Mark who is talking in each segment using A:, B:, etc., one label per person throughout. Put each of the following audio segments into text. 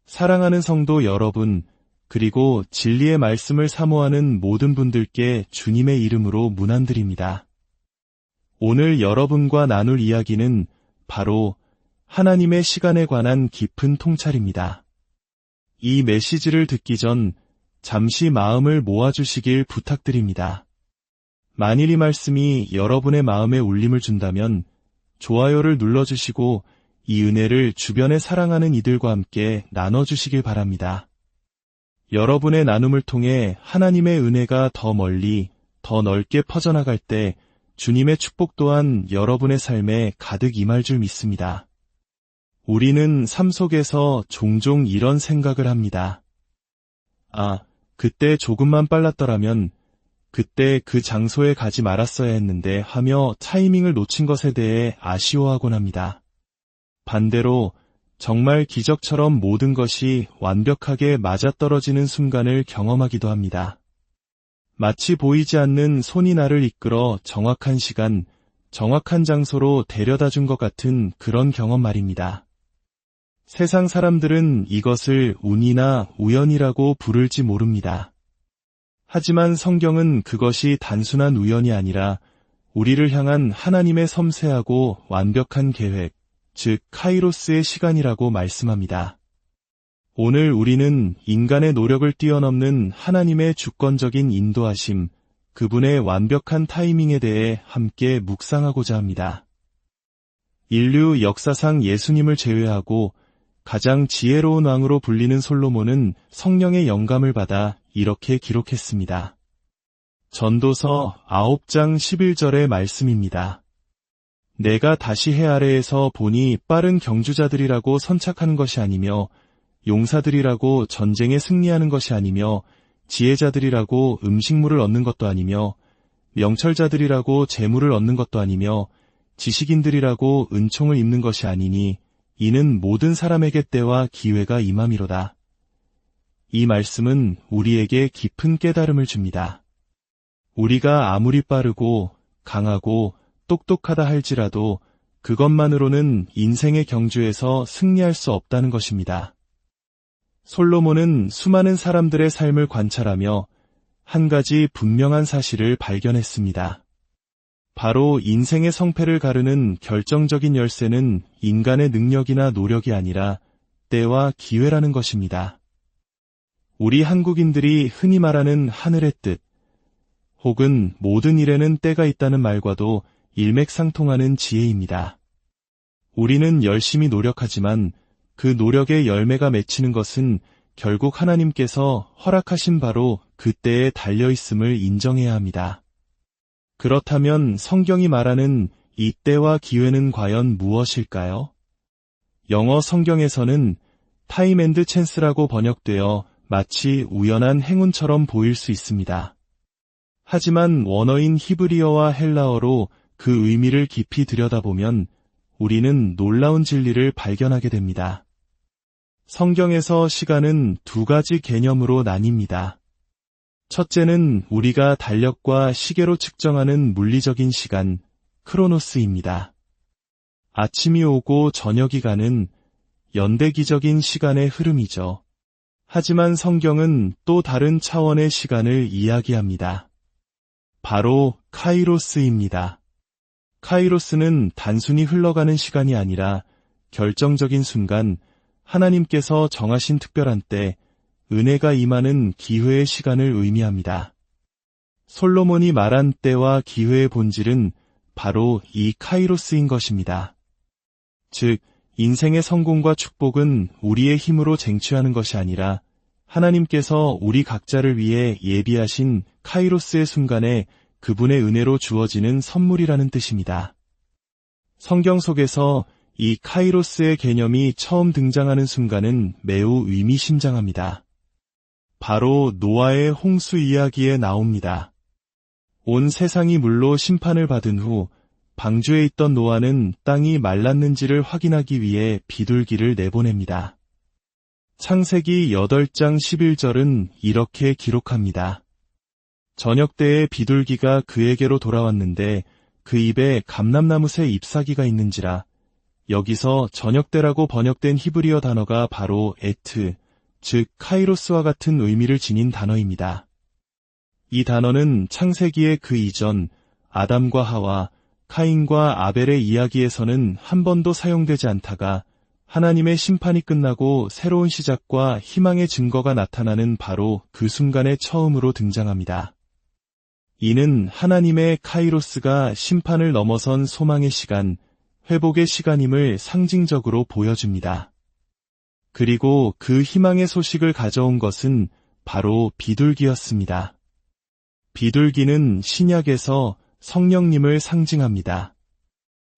A: 사랑하는 성도 여러분, 그리고 진리의 말씀을 사모하는 모든 분들께 주님의 이름으로 문안드립니다. 오늘 여러분과 나눌 이야기는 바로 하나님의 시간에 관한 깊은 통찰입니다. 이 메시지를 듣기 전 잠시 마음을 모아주시길 부탁드립니다. 만일 이 말씀이 여러분의 마음에 울림을 준다면 좋아요를 눌러주시고 이 은혜를 주변에 사랑하는 이들과 함께 나눠주시길 바랍니다. 여러분의 나눔을 통해 하나님의 은혜가 더 멀리, 더 넓게 퍼져나갈 때 주님의 축복 또한 여러분의 삶에 가득 임할 줄 믿습니다. 우리는 삶 속에서 종종 이런 생각을 합니다. 그때 조금만 빨랐더라면, 그때 그 장소에 가지 말았어야 했는데 하며 타이밍을 놓친 것에 대해 아쉬워하곤 합니다. 반대로 정말 기적처럼 모든 것이 완벽하게 맞아떨어지는 순간을 경험하기도 합니다. 마치 보이지 않는 손이 나를 이끌어 정확한 시간, 정확한 장소로 데려다 준 것 같은 그런 경험 말입니다. 세상 사람들은 이것을 운이나 우연이라고 부를지 모릅니다. 하지만 성경은 그것이 단순한 우연이 아니라 우리를 향한 하나님의 섬세하고 완벽한 계획, 즉 카이로스의 시간이라고 말씀합니다. 오늘 우리는 인간의 노력을 뛰어넘는 하나님의 주권적인 인도하심, 그분의 완벽한 타이밍에 대해 함께 묵상하고자 합니다. 인류 역사상 예수님을 제외하고 가장 지혜로운 왕으로 불리는 솔로몬은 성령의 영감을 받아 이렇게 기록했습니다. 전도서 9장 11절의 말씀입니다. 내가 다시 해 아래에서 보니 빠른 경주자들이라고 선착하는 것이 아니며 용사들이라고 전쟁에 승리하는 것이 아니며 지혜자들이라고 음식물을 얻는 것도 아니며 명철자들이라고 재물을 얻는 것도 아니며 지식인들이라고 은총을 입는 것이 아니니 이는 모든 사람에게 때와 기회가 임함이로다. 이 말씀은 우리에게 깊은 깨달음을 줍니다. 우리가 아무리 빠르고 강하고 똑똑하다 할지라도 그것만으로는 인생의 경주에서 승리할 수 없다는 것입니다. 솔로몬은 수많은 사람들의 삶을 관찰하며 한 가지 분명한 사실을 발견했습니다. 바로 인생의 성패를 가르는 결정적인 열쇠는 인간의 능력이나 노력이 아니라 때와 기회라는 것입니다. 우리 한국인들이 흔히 말하는 하늘의 뜻, 혹은 모든 일에는 때가 있다는 말과도 일맥상통하는 지혜입니다. 우리는 열심히 노력하지만 그 노력의 열매가 맺히는 것은 결국 하나님께서 허락하신 바로 그 때에 달려있음을 인정해야 합니다. 그렇다면 성경이 말하는 이 때와 기회는 과연 무엇일까요? 영어 성경에서는 타임 앤드 찬스라고 번역되어 마치 우연한 행운처럼 보일 수 있습니다. 하지만 원어인 히브리어와 헬라어로 그 의미를 깊이 들여다보면 우리는 놀라운 진리를 발견하게 됩니다. 성경에서 시간은 두 가지 개념으로 나뉩니다. 첫째는 우리가 달력과 시계로 측정하는 물리적인 시간, 크로노스입니다. 아침이 오고 저녁이 가는 연대기적인 시간의 흐름이죠. 하지만 성경은 또 다른 차원의 시간을 이야기합니다. 바로 카이로스입니다. 카이로스는 단순히 흘러가는 시간이 아니라 결정적인 순간, 하나님께서 정하신 특별한 때, 은혜가 임하는 기회의 시간을 의미합니다. 솔로몬이 말한 때와 기회의 본질은 바로 이 카이로스인 것입니다. 즉, 인생의 성공과 축복은 우리의 힘으로 쟁취하는 것이 아니라 하나님께서 우리 각자를 위해 예비하신 카이로스의 순간에 그분의 은혜로 주어지는 선물이라는 뜻입니다. 성경 속에서 이 카이로스의 개념이 처음 등장하는 순간은 매우 의미심장합니다. 바로 노아의 홍수 이야기에 나옵니다. 온 세상이 물로 심판을 받은 후 방주에 있던 노아는 땅이 말랐는지를 확인하기 위해 비둘기를 내보냅니다. 창세기 8장 11절은 이렇게 기록합니다. 저녁때에 비둘기가 그에게로 돌아왔는데 그 입에 감람나무새 잎사귀가 있는지라 여기서 저녁 때라고 번역된 히브리어 단어가 바로 에트, 즉 카이로스와 같은 의미를 지닌 단어입니다. 이 단어는 창세기의 그 이전 아담과 하와, 카인과 아벨의 이야기에서는 한 번도 사용되지 않다가 하나님의 심판이 끝나고 새로운 시작과 희망의 증거가 나타나는 바로 그 순간에 처음으로 등장합니다. 이는 하나님의 카이로스가 심판을 넘어선 소망의 시간, 회복의 시간임을 상징적으로 보여줍니다. 그리고 그 희망의 소식을 가져온 것은 바로 비둘기였습니다. 비둘기는 신약에서 성령님을 상징합니다.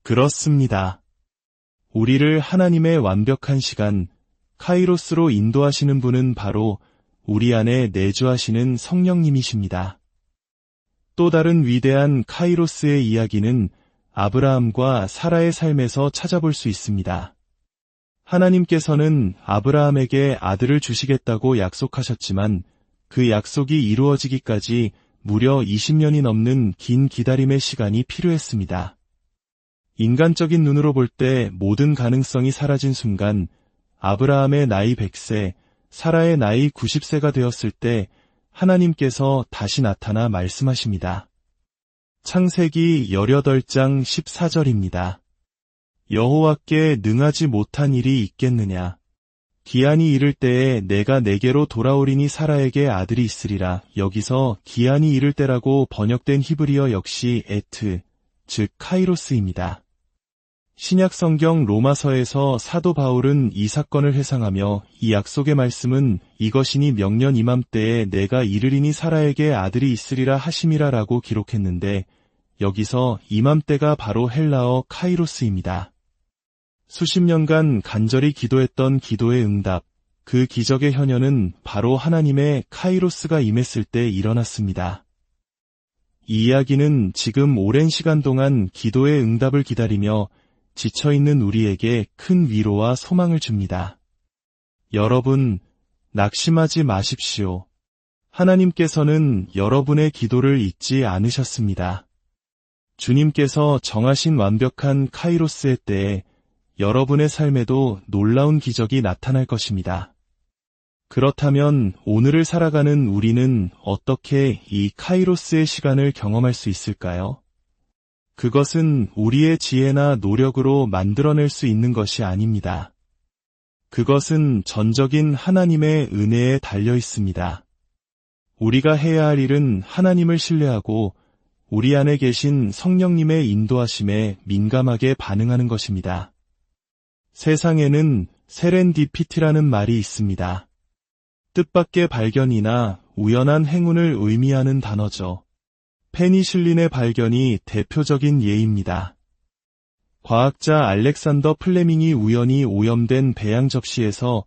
A: 그렇습니다. 우리를 하나님의 완벽한 시간, 카이로스로 인도하시는 분은 바로 우리 안에 내주하시는 성령님이십니다. 또 다른 위대한 카이로스의 이야기는 아브라함과 사라의 삶에서 찾아볼 수 있습니다. 하나님께서는 아브라함에게 아들을 주시겠다고 약속하셨지만 그 약속이 이루어지기까지 무려 20년이 넘는 긴 기다림의 시간이 필요했습니다. 인간적인 눈으로 볼 때 모든 가능성이 사라진 순간 아브라함의 나이 100세, 사라의 나이 90세가 되었을 때 하나님께서 다시 나타나 말씀하십니다. 창세기 18장 14절입니다. 여호와께 능하지 못한 일이 있겠느냐. 기한이 이를 때에 내가 내게로 돌아오리니 사라에게 아들이 있으리라. 여기서 기한이 이를 때라고 번역된 히브리어 역시 에트, 즉 카이로스입니다. 신약 성경 로마서에서 사도 바울은 이 사건을 회상하며 이 약속의 말씀은 이것이니 명년 이맘때에 내가 이르리니 사라에게 아들이 있으리라 하심이라 라고 기록했는데 여기서 이맘때가 바로 헬라어 카이로스입니다. 수십 년간 간절히 기도했던 기도의 응답, 그 기적의 현현은 바로 하나님의 카이로스가 임했을 때 일어났습니다. 이 이야기는 지금 오랜 시간 동안 기도의 응답을 기다리며 지쳐있는 우리에게 큰 위로와 소망을 줍니다. 여러분, 낙심하지 마십시오. 하나님께서는 여러분의 기도를 잊지 않으셨습니다. 주님께서 정하신 완벽한 카이로스의 때에 여러분의 삶에도 놀라운 기적이 나타날 것입니다. 그렇다면 오늘을 살아가는 우리는 어떻게 이 카이로스의 시간을 경험할 수 있을까요? 그것은 우리의 지혜나 노력으로 만들어낼 수 있는 것이 아닙니다. 그것은 전적인 하나님의 은혜에 달려 있습니다. 우리가 해야 할 일은 하나님을 신뢰하고 우리 안에 계신 성령님의 인도하심에 민감하게 반응하는 것입니다. 세상에는 세렌디피티라는 말이 있습니다. 뜻밖의 발견이나 우연한 행운을 의미하는 단어죠. 페니실린의 발견이 대표적인 예입니다. 과학자 알렉산더 플레밍이 우연히 오염된 배양 접시에서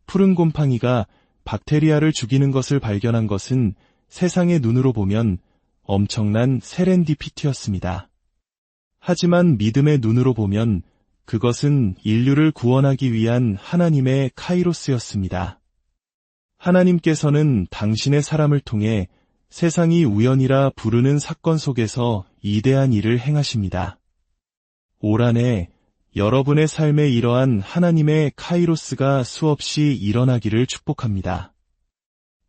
A: 푸른 곰팡이가 박테리아를 죽이는 것을 발견한 것은 세상의 눈으로 보면 엄청난 세렌디피티였습니다. 하지만 믿음의 눈으로 보면 그것은 인류를 구원하기 위한 하나님의 카이로스였습니다. 하나님께서는 당신의 사람을 통해 세상이 우연이라 부르는 사건 속에서 이대한 일을 행하십니다. 올 한 해 여러분의 삶에 이러한 하나님의 카이로스가 수없이 일어나기를 축복합니다.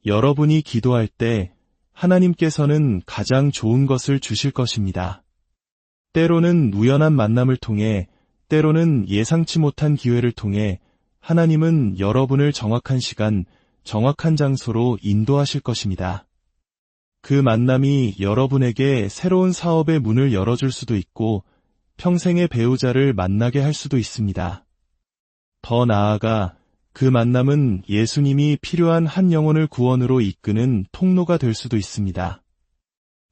A: 여러분이 기도할 때 하나님께서는 가장 좋은 것을 주실 것입니다. 때로는 우연한 만남을 통해, 때로는 예상치 못한 기회를 통해 하나님은 여러분을 정확한 시간, 정확한 장소로 인도하실 것입니다. 그 만남이 여러분에게 새로운 사업의 문을 열어줄 수도 있고 평생의 배우자를 만나게 할 수도 있습니다. 더 나아가 그 만남은 예수님이 필요한 한 영혼을 구원으로 이끄는 통로가 될 수도 있습니다.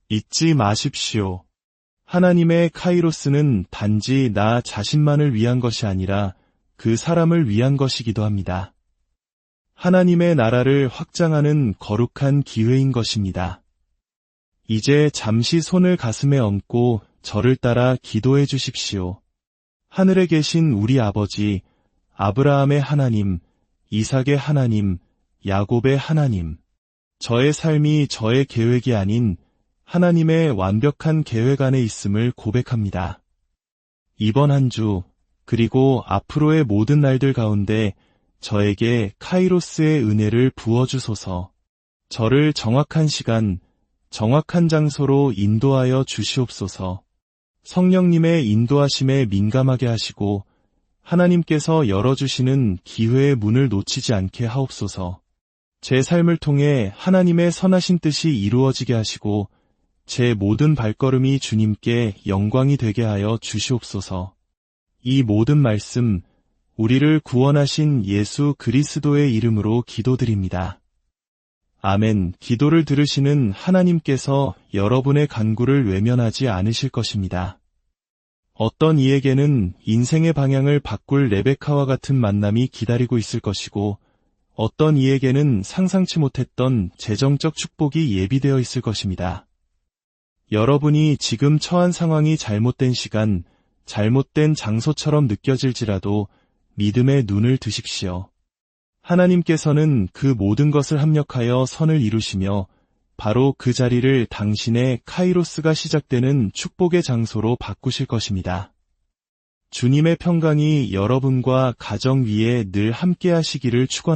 A: 잊지 마십시오. 하나님의 카이로스는 단지 나 자신만을 위한 것이 아니라 그 사람을 위한 것이기도 합니다. 하나님의 나라를 확장하는 거룩한 기회인 것입니다. 이제 잠시 손을 가슴에 얹고 저를 따라 기도해 주십시오. 하늘에 계신 우리 아버지, 아브라함의 하나님, 이삭의 하나님, 야곱의 하나님, 저의 삶이 저의 계획이 아닌 하나님의 완벽한 계획 안에 있음을 고백합니다. 이번 한 주 그리고 앞으로의 모든 날들 가운데 저에게 카이로스의 은혜를 부어주소서. 저를 정확한 시간, 정확한 장소로 인도하여 주시옵소서. 성령님의 인도하심에 민감하게 하시고 하나님께서 열어주시는 기회의 문을 놓치지 않게 하옵소서. 제 삶을 통해 하나님의 선하신 뜻이 이루어지게 하시고 제 모든 발걸음이 주님께 영광이 되게 하여 주시옵소서. 이 모든 말씀, 우리를 구원하신 예수 그리스도의 이름으로 기도드립니다. 아멘. 기도를 들으시는 하나님께서 여러분의 간구를 외면하지 않으실 것입니다. 어떤 이에게는 인생의 방향을 바꿀 레베카와 같은 만남이 기다리고 있을 것이고, 어떤 이에게는 상상치 못했던 재정적 축복이 예비되어 있을 것입니다. 여러분이 지금 처한 상황이 잘못된 시간, 잘못된 장소처럼 느껴질지라도 믿음의 눈을 드십시오. 하나님께서는 그 모든 것을 합력하여 선을 이루시며 바로 그 자리를 당신의 카이로스가 시작되는 축복의 장소로 바꾸실 것입니다. 주님의 평강이 여러분과 가정 위에 늘 함께 하시기를 축원합니다.